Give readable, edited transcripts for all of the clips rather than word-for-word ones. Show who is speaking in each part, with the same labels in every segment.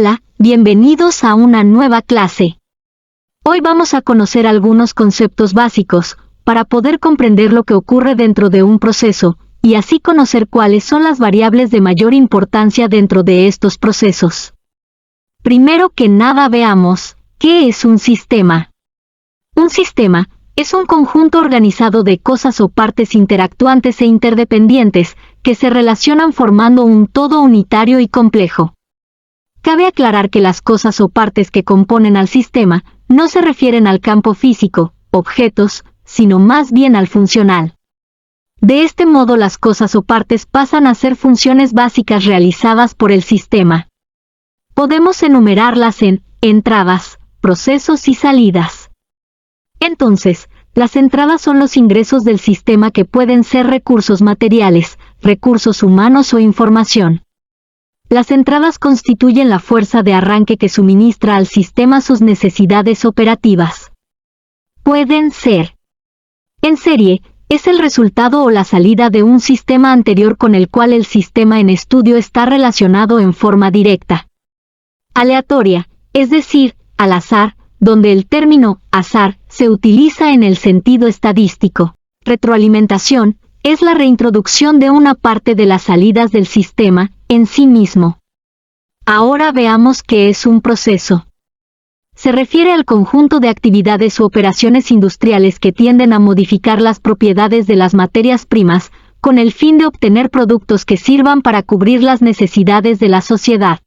Speaker 1: Hola, bienvenidos a una nueva clase. Hoy vamos a conocer algunos conceptos básicos, para poder comprender lo que ocurre dentro de un proceso, y así conocer cuáles son las variables de mayor importancia dentro de estos procesos. Primero que nada veamos, ¿qué es un sistema? Un sistema es un conjunto organizado de cosas o partes interactuantes e interdependientes, que se relacionan formando un todo unitario y complejo. Cabe aclarar que las cosas o partes que componen al sistema no se refieren al campo físico, objetos, sino más bien al funcional. De este modo las cosas o partes pasan a ser funciones básicas realizadas por el sistema. Podemos enumerarlas en entradas, procesos y salidas. Entonces, las entradas son los ingresos del sistema que pueden ser recursos materiales, recursos humanos o información. Las entradas constituyen la fuerza de arranque que suministra al sistema sus necesidades operativas. Pueden ser. En serie, es el resultado o la salida de un sistema anterior con el cual el sistema en estudio está relacionado en forma directa. Aleatoria, es decir, al azar, donde el término azar se utiliza en el sentido estadístico. Retroalimentación es la reintroducción de una parte de las salidas del sistema en sí mismo. Ahora veamos qué es un proceso. Se refiere al conjunto de actividades u operaciones industriales que tienden a modificar las propiedades de las materias primas, con el fin de obtener productos que sirvan para cubrir las necesidades de la sociedad.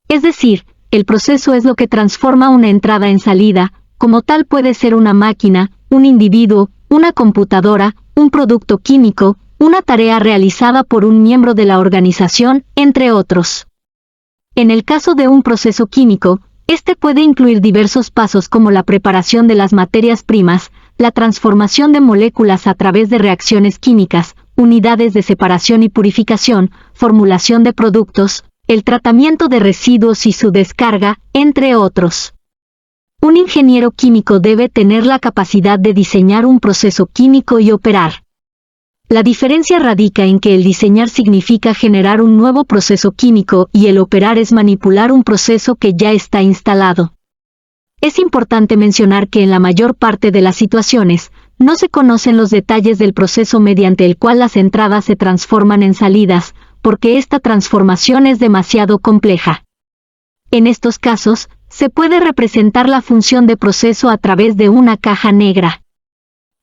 Speaker 1: Es decir, el proceso es lo que transforma una entrada en salida, como tal puede ser una máquina, un individuo, una computadora, un producto químico, una tarea realizada por un miembro de la organización, entre otros. En el caso de un proceso químico, este puede incluir diversos pasos como la preparación de las materias primas, la transformación de moléculas a través de reacciones químicas, unidades de separación y purificación, formulación de productos, el tratamiento de residuos y su descarga, entre otros. Un ingeniero químico debe tener la capacidad de diseñar un proceso químico y operar. La diferencia radica en que el diseñar significa generar un nuevo proceso químico y el operar es manipular un proceso que ya está instalado. Es importante mencionar que en la mayor parte de las situaciones, no se conocen los detalles del proceso mediante el cual las entradas se transforman en salidas, porque esta transformación es demasiado compleja. En estos casos, se puede representar la función de proceso a través de una caja negra.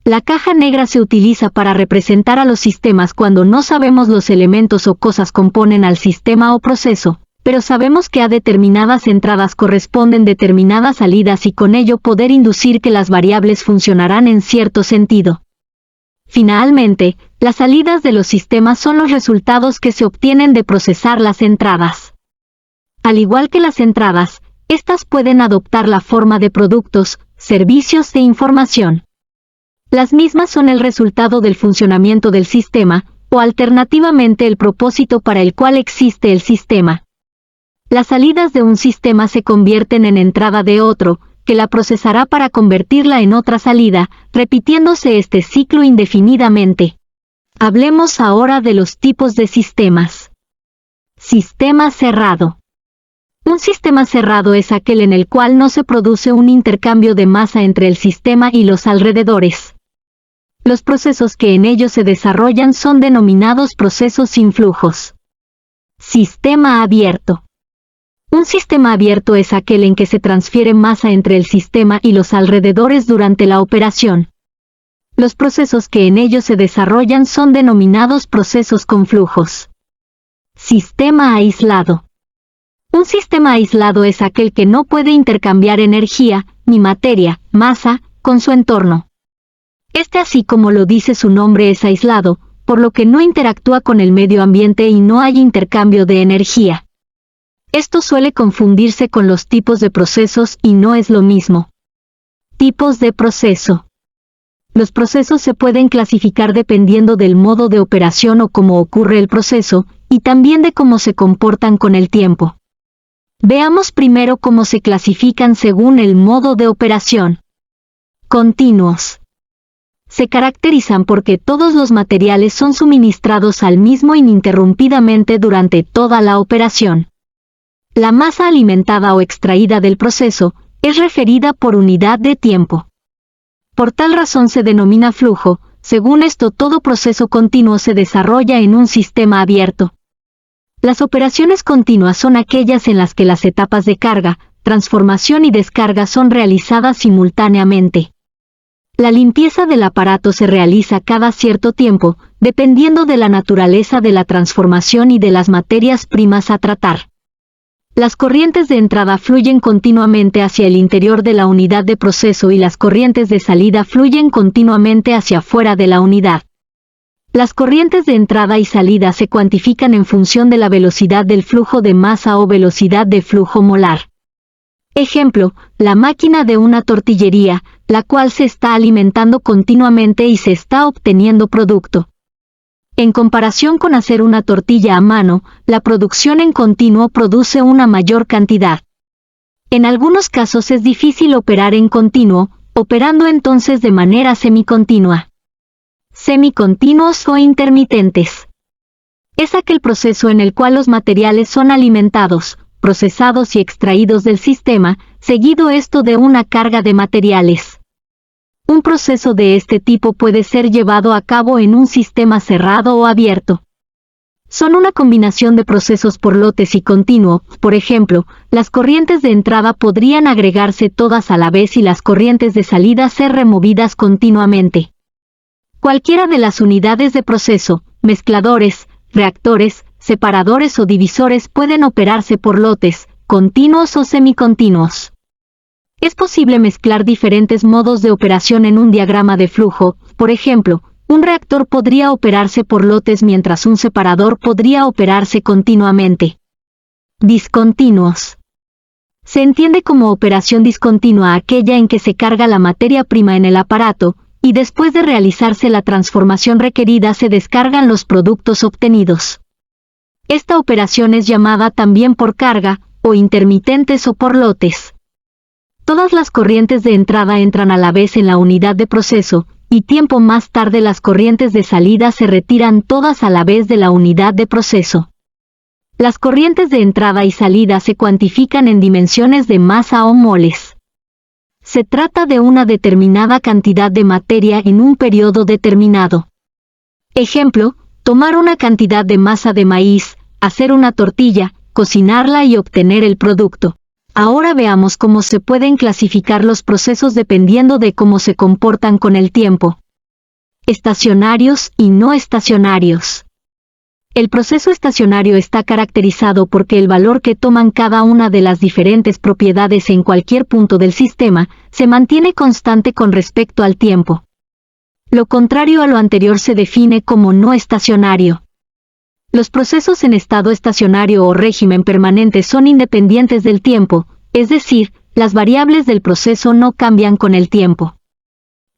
Speaker 1: La caja negra se utiliza para representar a los sistemas cuando no sabemos los elementos o cosas componen al sistema o proceso, pero sabemos que a determinadas entradas corresponden determinadas salidas y con ello poder inducir que las variables funcionarán en cierto sentido. Finalmente, las salidas de los sistemas son los resultados que se obtienen de procesar las entradas. Al igual que las entradas, estas pueden adoptar la forma de productos, servicios e información. Las mismas son el resultado del funcionamiento del sistema, o alternativamente el propósito para el cual existe el sistema. Las salidas de un sistema se convierten en entrada de otro, que la procesará para convertirla en otra salida, repitiéndose este ciclo indefinidamente. Hablemos ahora de los tipos de sistemas. Sistema cerrado. Un sistema cerrado es aquel en el cual no se produce un intercambio de masa entre el sistema y los alrededores. Los procesos que en ello se desarrollan son denominados procesos sin flujos. Sistema abierto. Un sistema abierto es aquel en que se transfiere masa entre el sistema y los alrededores durante la operación. Los procesos que en ello se desarrollan son denominados procesos con flujos. Sistema aislado. Un sistema aislado es aquel que no puede intercambiar energía, ni materia, masa, con su entorno. Este, así como lo dice su nombre, es aislado, por lo que no interactúa con el medio ambiente y no hay intercambio de energía. Esto suele confundirse con los tipos de procesos y no es lo mismo. Tipos de proceso. Los procesos se pueden clasificar dependiendo del modo de operación o cómo ocurre el proceso, y también de cómo se comportan con el tiempo. Veamos primero cómo se clasifican según el modo de operación. Continuos. Se caracterizan porque todos los materiales son suministrados al mismo ininterrumpidamente durante toda la operación. La masa alimentada o extraída del proceso es referida por unidad de tiempo. Por tal razón se denomina flujo. Según esto, todo proceso continuo se desarrolla en un sistema abierto. Las operaciones continuas son aquellas en las que las etapas de carga, transformación y descarga son realizadas simultáneamente. La limpieza del aparato se realiza cada cierto tiempo, dependiendo de la naturaleza de la transformación y de las materias primas a tratar. Las corrientes de entrada fluyen continuamente hacia el interior de la unidad de proceso y las corrientes de salida fluyen continuamente hacia afuera de la unidad. Las corrientes de entrada y salida se cuantifican en función de la velocidad del flujo de masa o velocidad de flujo molar. Ejemplo, la máquina de una tortillería, la cual se está alimentando continuamente y se está obteniendo producto. En comparación con hacer una tortilla a mano, la producción en continuo produce una mayor cantidad. En algunos casos es difícil operar en continuo, operando entonces de manera semicontinua. Semicontinuos o intermitentes. Es aquel proceso en el cual los materiales son alimentados, procesados y extraídos del sistema, seguido esto de una carga de materiales. Un proceso de este tipo puede ser llevado a cabo en un sistema cerrado o abierto. Son una combinación de procesos por lotes y continuo. Por ejemplo, las corrientes de entrada podrían agregarse todas a la vez y las corrientes de salida ser removidas continuamente. Cualquiera de las unidades de proceso, mezcladores, reactores, separadores o divisores pueden operarse por lotes, continuos o semicontinuos. Es posible mezclar diferentes modos de operación en un diagrama de flujo. Por ejemplo, un reactor podría operarse por lotes mientras un separador podría operarse continuamente. Discontinuos. Se entiende como operación discontinua aquella en que se carga la materia prima en el aparato, y después de realizarse la transformación requerida se descargan los productos obtenidos. Esta operación es llamada también por carga, o intermitentes o por lotes. Todas las corrientes de entrada entran a la vez en la unidad de proceso, y tiempo más tarde las corrientes de salida se retiran todas a la vez de la unidad de proceso. Las corrientes de entrada y salida se cuantifican en dimensiones de masa o moles. Se trata de una determinada cantidad de materia en un periodo determinado. Ejemplo, tomar una cantidad de masa de maíz, hacer una tortilla, cocinarla y obtener el producto. Ahora veamos cómo se pueden clasificar los procesos dependiendo de cómo se comportan con el tiempo. Estacionarios y no estacionarios. El proceso estacionario está caracterizado porque el valor que toman cada una de las diferentes propiedades en cualquier punto del sistema se mantiene constante con respecto al tiempo. Lo contrario a lo anterior se define como no estacionario. Los procesos en estado estacionario o régimen permanente son independientes del tiempo, es decir, las variables del proceso no cambian con el tiempo.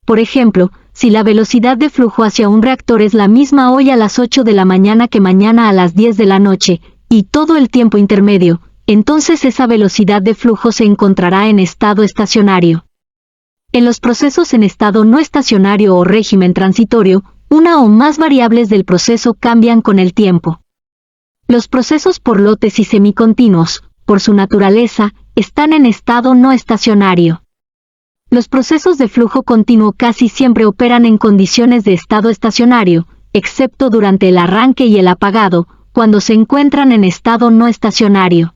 Speaker 1: Por ejemplo, si la velocidad de flujo hacia un reactor es la misma hoy a las 8 de la mañana que mañana a las 10 de la noche, y todo el tiempo intermedio, entonces esa velocidad de flujo se encontrará en estado estacionario. En los procesos en estado no estacionario o régimen transitorio, una o más variables del proceso cambian con el tiempo. Los procesos por lotes y semicontinuos, por su naturaleza, están en estado no estacionario. Los procesos de flujo continuo casi siempre operan en condiciones de estado estacionario, excepto durante el arranque y el apagado, cuando se encuentran en estado no estacionario.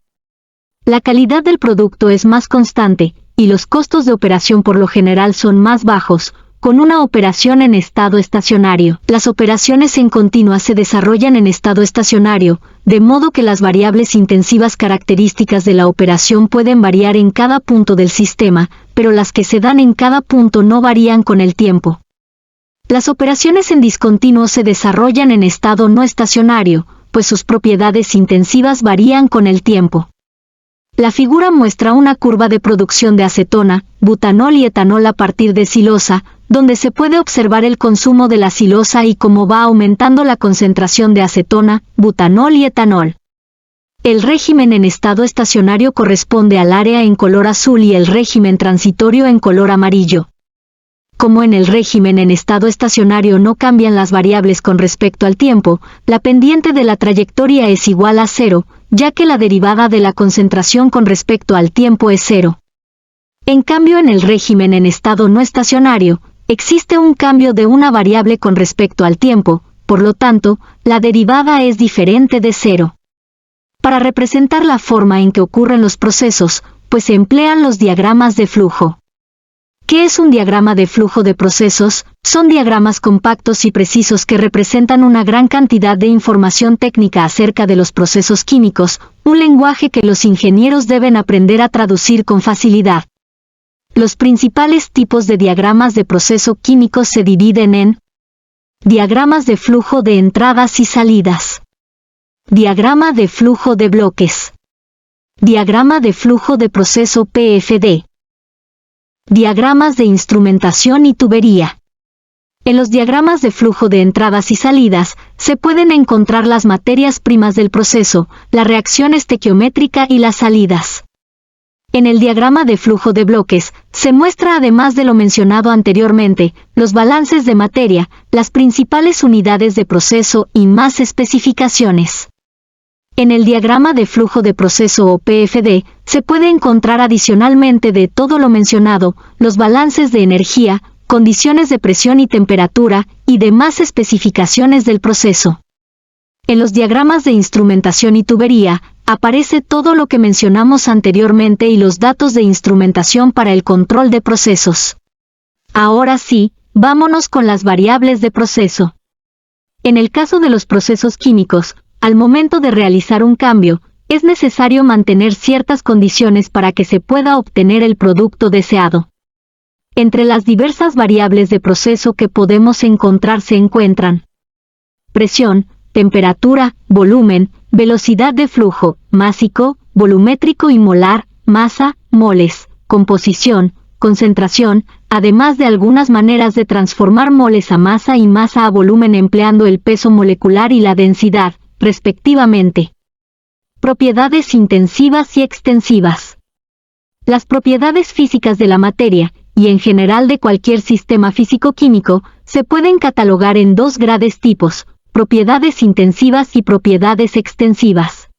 Speaker 1: La calidad del producto es más constante, y los costos de operación por lo general son más bajos, con una operación en estado estacionario. Las operaciones en continua se desarrollan en estado estacionario, de modo que las variables intensivas características de la operación pueden variar en cada punto del sistema, pero las que se dan en cada punto no varían con el tiempo. Las operaciones en discontinuo se desarrollan en estado no estacionario, pues sus propiedades intensivas varían con el tiempo. La figura muestra una curva de producción de acetona, butanol y etanol a partir de silosa, donde se puede observar el consumo de la silosa y cómo va aumentando la concentración de acetona, butanol y etanol. El régimen en estado estacionario corresponde al área en color azul y el régimen transitorio en color amarillo. Como en el régimen en estado estacionario no cambian las variables con respecto al tiempo, la pendiente de la trayectoria es igual a 0, ya que la derivada de la concentración con respecto al tiempo es cero. En cambio, en el régimen en estado no estacionario, existe un cambio de una variable con respecto al tiempo, por lo tanto, la derivada es diferente de cero. Para representar la forma en que ocurren los procesos, pues se emplean los diagramas de flujo. ¿Qué es un diagrama de flujo de procesos? Son diagramas compactos y precisos que representan una gran cantidad de información técnica acerca de los procesos químicos, un lenguaje que los ingenieros deben aprender a traducir con facilidad. Los principales tipos de diagramas de proceso químicos se dividen en diagramas de flujo de entradas y salidas, diagrama de flujo de bloques, diagrama de flujo de proceso PFD, diagramas de instrumentación y tubería. En los diagramas de flujo de entradas y salidas, se pueden encontrar las materias primas del proceso, la reacción estequiométrica y las salidas. En el diagrama de flujo de bloques, se muestra además de lo mencionado anteriormente, los balances de materia, las principales unidades de proceso y más especificaciones. En el diagrama de flujo de proceso o PFD, se puede encontrar adicionalmente de todo lo mencionado, los balances de energía, condiciones de presión y temperatura, y demás especificaciones del proceso. En los diagramas de instrumentación y tubería, aparece todo lo que mencionamos anteriormente y los datos de instrumentación para el control de procesos. Ahora sí, vámonos con las variables de proceso. En el caso de los procesos químicos, al momento de realizar un cambio, es necesario mantener ciertas condiciones para que se pueda obtener el producto deseado. Entre las diversas variables de proceso que podemos encontrar se encuentran presión, temperatura, volumen, velocidad de flujo, másico, volumétrico y molar, masa, moles, composición, concentración, además de algunas maneras de transformar moles a masa y masa a volumen empleando el peso molecular y la densidad, respectivamente. Propiedades intensivas y extensivas. Las propiedades físicas de la materia, y en general de cualquier sistema físico-químico, se pueden catalogar en dos grandes tipos, propiedades intensivas y propiedades extensivas.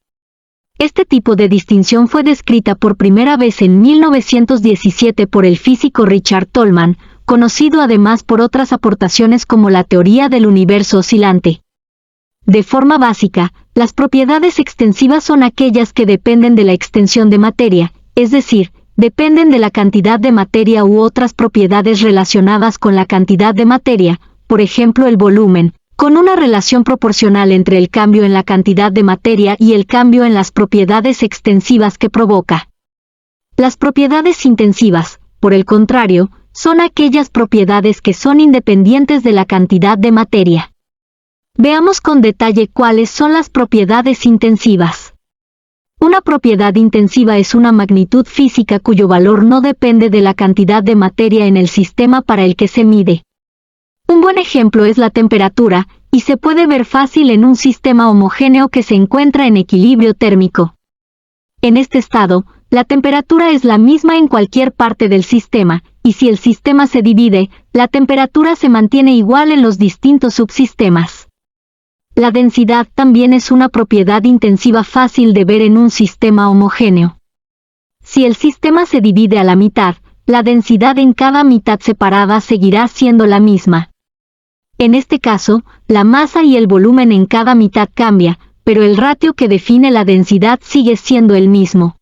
Speaker 1: Este tipo de distinción fue descrita por primera vez en 1917 por el físico Richard Tolman, conocido además por otras aportaciones como la teoría del universo oscilante. De forma básica, las propiedades extensivas son aquellas que dependen de la extensión de materia, es decir, dependen de la cantidad de materia u otras propiedades relacionadas con la cantidad de materia, por ejemplo el volumen, con una relación proporcional entre el cambio en la cantidad de materia y el cambio en las propiedades extensivas que provoca. Las propiedades intensivas, por el contrario, son aquellas propiedades que son independientes de la cantidad de materia. Veamos con detalle cuáles son las propiedades intensivas. Una propiedad intensiva es una magnitud física cuyo valor no depende de la cantidad de materia en el sistema para el que se mide. Un buen ejemplo es la temperatura, y se puede ver fácil en un sistema homogéneo que se encuentra en equilibrio térmico. En este estado, la temperatura es la misma en cualquier parte del sistema, y si el sistema se divide, la temperatura se mantiene igual en los distintos subsistemas. La densidad también es una propiedad intensiva fácil de ver en un sistema homogéneo. Si el sistema se divide a la mitad, la densidad en cada mitad separada seguirá siendo la misma. En este caso, la masa y el volumen en cada mitad cambia, pero el ratio que define la densidad sigue siendo el mismo.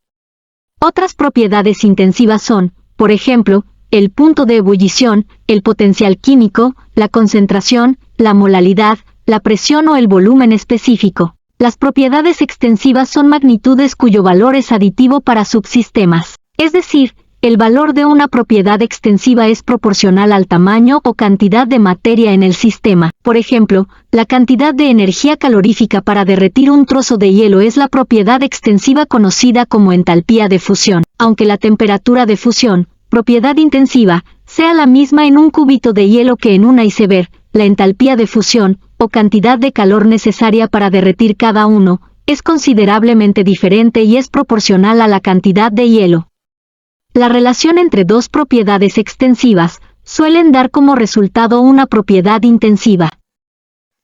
Speaker 1: Otras propiedades intensivas son, por ejemplo, el punto de ebullición, el potencial químico, la concentración, la molalidad, la presión o el volumen específico. Las propiedades extensivas son magnitudes cuyo valor es aditivo para subsistemas, es decir, el valor de una propiedad extensiva es proporcional al tamaño o cantidad de materia en el sistema. Por ejemplo, la cantidad de energía calorífica para derretir un trozo de hielo es la propiedad extensiva conocida como entalpía de fusión, aunque la temperatura de fusión, propiedad intensiva, sea la misma en un cúbito de hielo que en un iceberg. La entalpía de fusión, o cantidad de calor necesaria para derretir cada uno, es considerablemente diferente y es proporcional a la cantidad de hielo. La relación entre dos propiedades extensivas suelen dar como resultado una propiedad intensiva.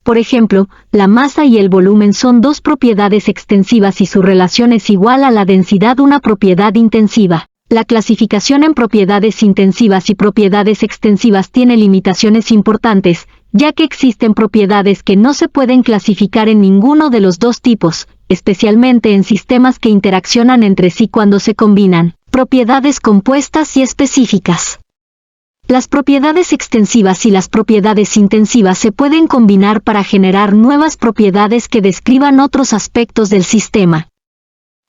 Speaker 1: Por ejemplo, la masa y el volumen son dos propiedades extensivas y su relación es igual a la densidad, una propiedad intensiva. La clasificación en propiedades intensivas y propiedades extensivas tiene limitaciones importantes, ya que existen propiedades que no se pueden clasificar en ninguno de los dos tipos, especialmente en sistemas que interaccionan entre sí cuando se combinan. Propiedades compuestas y específicas. Las propiedades extensivas y las propiedades intensivas se pueden combinar para generar nuevas propiedades que describan otros aspectos del sistema.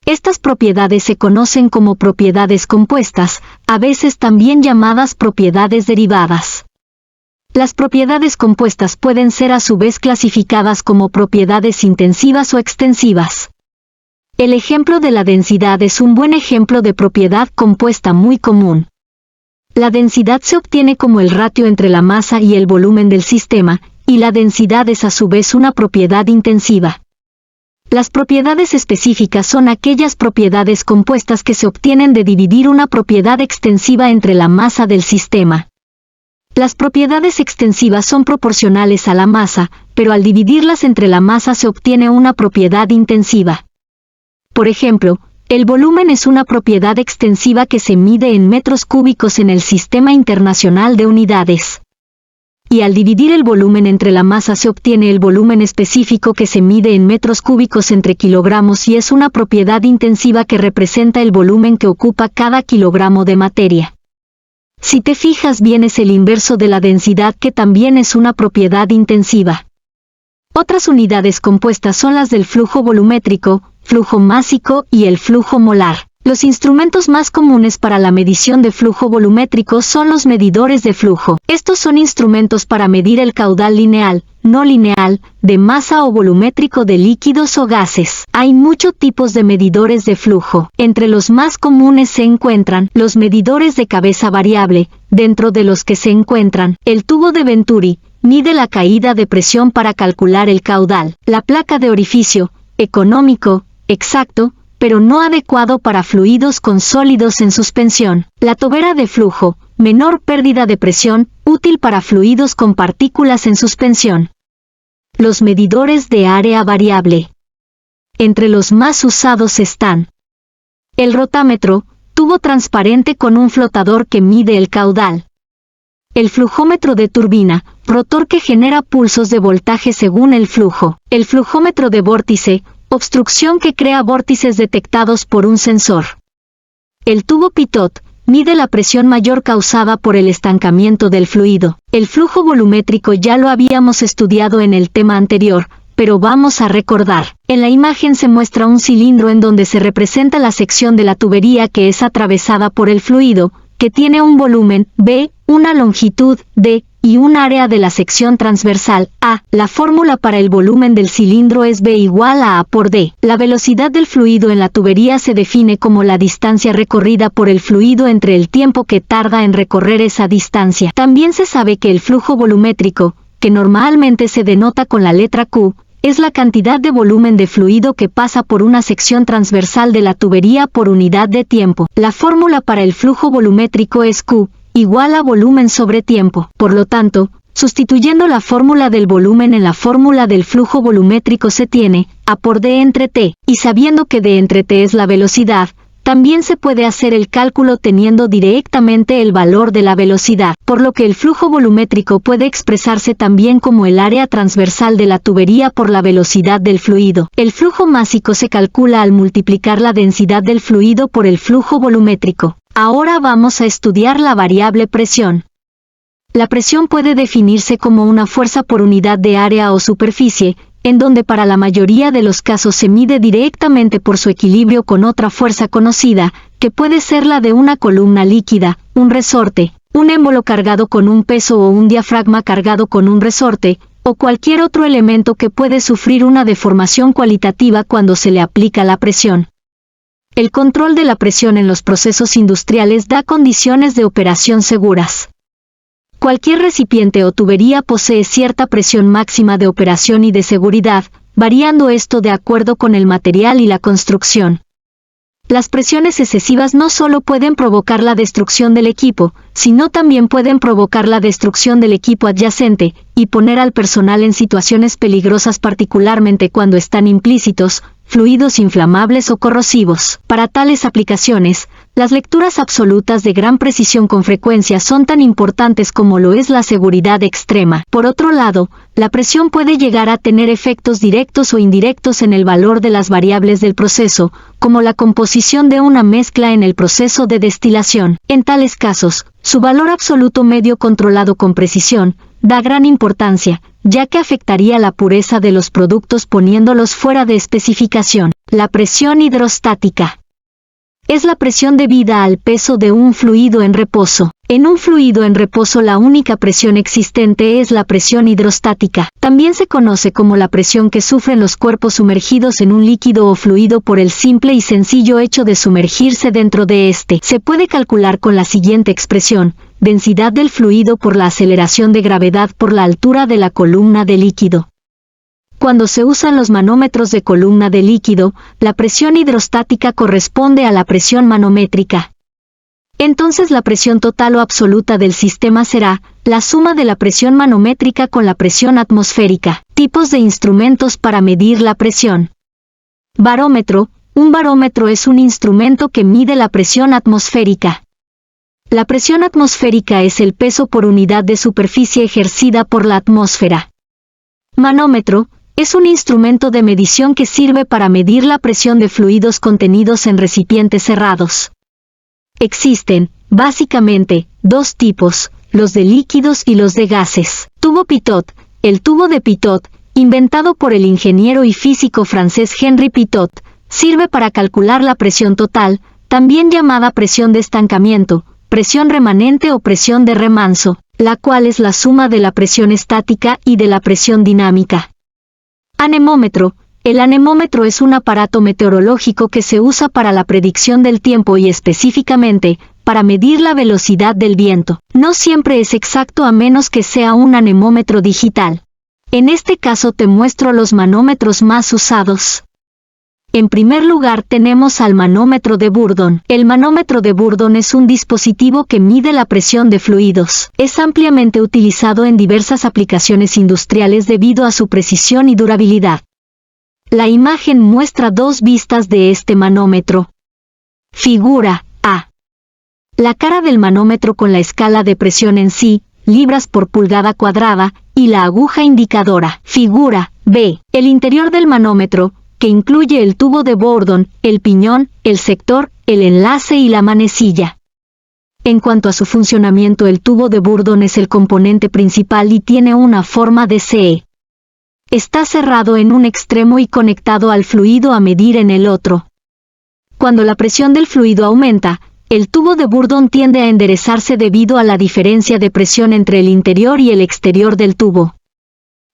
Speaker 1: Estas propiedades se conocen como propiedades compuestas, a veces también llamadas propiedades derivadas. Las propiedades compuestas pueden ser a su vez clasificadas como propiedades intensivas o extensivas. El ejemplo de la densidad es un buen ejemplo de propiedad compuesta muy común. La densidad se obtiene como el ratio entre la masa y el volumen del sistema, y la densidad es a su vez una propiedad intensiva. Las propiedades específicas son aquellas propiedades compuestas que se obtienen de dividir una propiedad extensiva entre la masa del sistema. Las propiedades extensivas son proporcionales a la masa, pero al dividirlas entre la masa se obtiene una propiedad intensiva. Por ejemplo, el volumen es una propiedad extensiva que se mide en metros cúbicos en el Sistema Internacional de Unidades. Y al dividir el volumen entre la masa se obtiene el volumen específico que se mide en metros cúbicos entre kilogramos y es una propiedad intensiva que representa el volumen que ocupa cada kilogramo de materia. Si te fijas bien, es el inverso de la densidad, que también es una propiedad intensiva. Otras unidades compuestas son las del flujo volumétrico, flujo másico y el flujo molar. Los instrumentos más comunes para la medición de flujo volumétrico son los medidores de flujo. Estos son instrumentos para medir el caudal lineal, no lineal, de masa o volumétrico de líquidos o gases. Hay muchos tipos de medidores de flujo. Entre los más comunes se encuentran los medidores de cabeza variable, dentro de los que se encuentran el tubo de Venturi, mide la caída de presión para calcular el caudal. La placa de orificio, económico, exacto, pero no adecuado para fluidos con sólidos en suspensión. La tobera de flujo, menor pérdida de presión, útil para fluidos con partículas en suspensión. Los medidores de área variable. Entre los más usados están el rotámetro, tubo transparente con un flotador que mide el caudal. El flujómetro de turbina, rotor que genera pulsos de voltaje según el flujo. El flujómetro de vórtice, obstrucción que crea vórtices detectados por un sensor. El tubo pitot mide la presión mayor causada por el estancamiento del fluido. El flujo volumétrico ya lo habíamos estudiado en el tema anterior, pero vamos a recordar. En la imagen se muestra un cilindro en donde se representa la sección de la tubería que es atravesada por el fluido, que tiene un volumen B, una longitud D, y un área de la sección transversal, A. La fórmula para el volumen del cilindro es B igual a A por D. La velocidad del fluido en la tubería se define como la distancia recorrida por el fluido entre el tiempo que tarda en recorrer esa distancia. También se sabe que el flujo volumétrico, que normalmente se denota con la letra Q, es la cantidad de volumen de fluido que pasa por una sección transversal de la tubería por unidad de tiempo. La fórmula para el flujo volumétrico es Q igual a volumen sobre tiempo. Por lo tanto, sustituyendo la fórmula del volumen en la fórmula del flujo volumétrico se tiene A por D entre T, y sabiendo que D entre T es la velocidad, también se puede hacer el cálculo teniendo directamente el valor de la velocidad, por lo que el flujo volumétrico puede expresarse también como el área transversal de la tubería por la velocidad del fluido. El flujo másico se calcula al multiplicar la densidad del fluido por el flujo volumétrico. Ahora vamos a estudiar la variable presión. La presión puede definirse como una fuerza por unidad de área o superficie, en donde para la mayoría de los casos se mide directamente por su equilibrio con otra fuerza conocida, que puede ser la de una columna líquida, un resorte, un émbolo cargado con un peso o un diafragma cargado con un resorte, o cualquier otro elemento que puede sufrir una deformación cualitativa cuando se le aplica la presión. El control de la presión en los procesos industriales da condiciones de operación seguras. Cualquier recipiente o tubería posee cierta presión máxima de operación y de seguridad, variando esto de acuerdo con el material y la construcción. Las presiones excesivas no solo pueden provocar la destrucción del equipo, sino también pueden provocar la destrucción del equipo adyacente, y poner al personal en situaciones peligrosas, particularmente cuando están implícitos fluidos inflamables o corrosivos. Para tales aplicaciones, las lecturas absolutas de gran precisión con frecuencia son tan importantes como lo es la seguridad extrema. Por otro lado, la presión puede llegar a tener efectos directos o indirectos en el valor de las variables del proceso, como la composición de una mezcla en el proceso de destilación. En tales casos, su valor absoluto medio controlado con precisión da gran importancia, ya que afectaría la pureza de los productos poniéndolos fuera de especificación. La presión hidrostática es la presión debida al peso de un fluido en reposo. En un fluido en reposo la única presión existente es la presión hidrostática. También se conoce como la presión que sufren los cuerpos sumergidos en un líquido o fluido por el simple y sencillo hecho de sumergirse dentro de éste. Se puede calcular con la siguiente expresión: densidad del fluido por la aceleración de gravedad por la altura de la columna de líquido. Cuando se usan los manómetros de columna de líquido, la presión hidrostática corresponde a la presión manométrica. Entonces la presión total o absoluta del sistema será la suma de la presión manométrica con la presión atmosférica. Tipos de instrumentos para medir la presión. Barómetro. Un barómetro es un instrumento que mide la presión atmosférica. La presión atmosférica es el peso por unidad de superficie ejercida por la atmósfera. Manómetro es un instrumento de medición que sirve para medir la presión de fluidos contenidos en recipientes cerrados. Existen, básicamente, dos tipos, los de líquidos y los de gases. Tubo Pitot. El tubo de Pitot, inventado por el ingeniero y físico francés Henri Pitot, sirve para calcular la presión total, también llamada presión de estancamiento, presión remanente o presión de remanso, la cual es la suma de la presión estática y de la presión dinámica. Anemómetro. El anemómetro es un aparato meteorológico que se usa para la predicción del tiempo y específicamente, para medir la velocidad del viento. No siempre es exacto a menos que sea un anemómetro digital. En este caso te muestro los manómetros más usados. En primer lugar tenemos al manómetro de Bourdon. El manómetro de Bourdon es un dispositivo que mide la presión de fluidos. Es ampliamente utilizado en diversas aplicaciones industriales debido a su precisión y durabilidad. La imagen muestra dos vistas de este manómetro. Figura A. La cara del manómetro con la escala de presión en sí, libras por pulgada cuadrada, y la aguja indicadora. Figura B. El interior del manómetro, que incluye el tubo de Bourdon, el piñón, el sector, el enlace y la manecilla. En cuanto a su funcionamiento, el tubo de Bourdon es el componente principal y tiene una forma de C. Está cerrado en un extremo y conectado al fluido a medir en el otro. Cuando la presión del fluido aumenta, el tubo de Bourdon tiende a enderezarse debido a la diferencia de presión entre el interior y el exterior del tubo.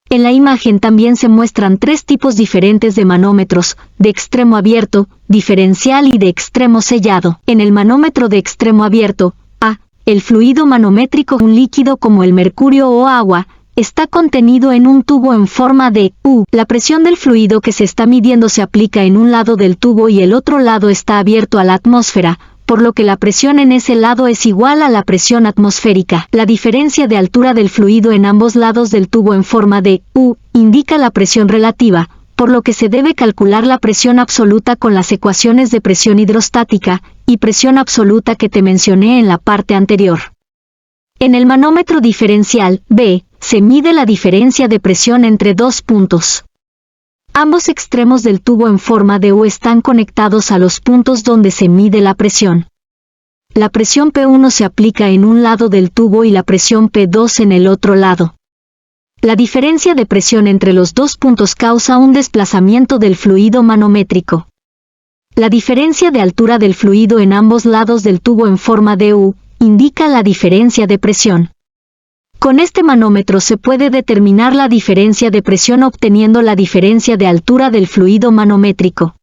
Speaker 1: En la imagen también se muestran tres tipos diferentes de manómetros, de extremo abierto, diferencial y de extremo sellado. En el manómetro de extremo abierto, A, el fluido manométrico, un líquido como el mercurio o agua, está contenido en un tubo en forma de U. La presión del fluido que se está midiendo se aplica en un lado del tubo y el otro lado está abierto a la atmósfera, por lo que la presión en ese lado es igual a la presión atmosférica. La diferencia de altura del fluido en ambos lados del tubo en forma de U indica la presión relativa, por lo que se debe calcular la presión absoluta con las ecuaciones de presión hidrostática y presión absoluta que te mencioné en la parte anterior. En el manómetro diferencial B, se mide la diferencia de presión entre dos puntos. Ambos extremos del tubo en forma de U están conectados a los puntos donde se mide la presión. La presión P1 se aplica en un lado del tubo y la presión P2 en el otro lado. La diferencia de presión entre los dos puntos causa un desplazamiento del fluido manométrico. La diferencia de altura del fluido en ambos lados del tubo en forma de U indica la diferencia de presión. Con este manómetro se puede determinar la diferencia de presión obteniendo la diferencia de altura del fluido manométrico.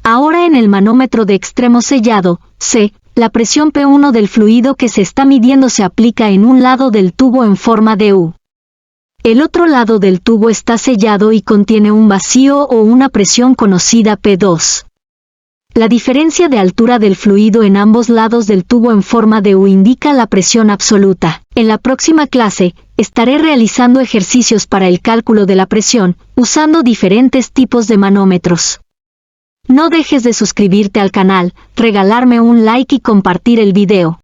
Speaker 1: Ahora en el manómetro de extremo sellado, C, la presión P1 del fluido que se está midiendo se aplica en un lado del tubo en forma de U. El otro lado del tubo está sellado y contiene un vacío o una presión conocida P2. La diferencia de altura del fluido en ambos lados del tubo en forma de U indica la presión absoluta. En la próxima clase, estaré realizando ejercicios para el cálculo de la presión, usando diferentes tipos de manómetros. No dejes de suscribirte al canal, regalarme un like y compartir el video.